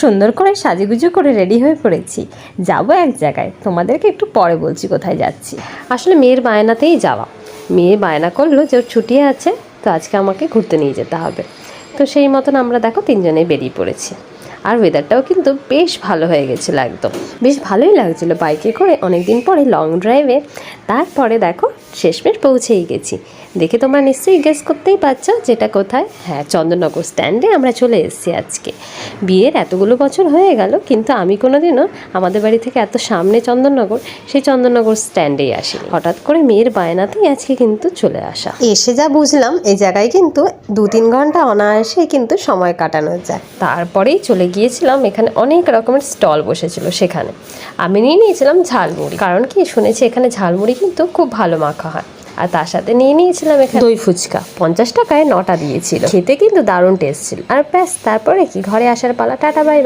সুন্দর করে সাজুগুজু করে রেডি হয়ে পড়েছি, যাব এক জায়গায়। তোমাদেরকে একটু পরে বলছি কোথায় যাচ্ছি। আসলে মেয়ের বায়নাতেই যাওয়া। মেয়ে বায়না করলো যে ওর ছুটি আছে, তো আজকে আমাকে ঘুরতে নিয়ে যেতে হবে। তো সেই মতন আমরা দেখো তিনজনেই বেরিয়ে পড়েছি। আর ওয়েদারটাও কিন্তু বেশ ভালো হয়ে গেছিলো, একদম বেশ ভালোই লাগছিলো বাইকে করে অনেকদিন পরে লং ড্রাইভে। তারপরে দেখো শেষমেশ পৌঁছেই গেছি। দেখে তোমরা নিশ্চয়ই গেস করতেই পারছো যেটা কোথায়। হ্যাঁ, চন্দননগর স্ট্যান্ডে আমরা চলে এসেছি আজকে। বিয়ের এতগুলো বছর হয়ে গেল, কিন্তু আমি কোনোদিনও আমাদের বাড়ি থেকে এত সামনে চন্দননগর, সেই চন্দননগর স্ট্যান্ডেই আসি। হঠাৎ করে মেয়ের বায়নাতেই আজকে কিন্তু চলে আসা। এসে যা বুঝলাম, এই জায়গায় কিন্তু 2-3 ঘন্টা অনায়াসেই কিন্তু সময় কাটানো যায়। তারপরেই চলে গিয়েছিলাম, এখানে অনেক রকমের স্টল বসেছিল, সেখানে আমি নিয়ে নিয়েছিলাম ঝালমুড়ি। কারণ কি, শুনেছি এখানে ঝালমুড়ি কিন্তু খুব ভালো মাখা হয়। আর তার সাথে নিয়ে নিয়েছিলাম এখানে দই ফুচকা, 50 টাকায় 9টা দিয়েছিল। খেতে কিন্তু দারুণ টেস্ট ছিল। আর ব্যাস, তারপরে কি, ঘরে আসার পালা। Tata bye.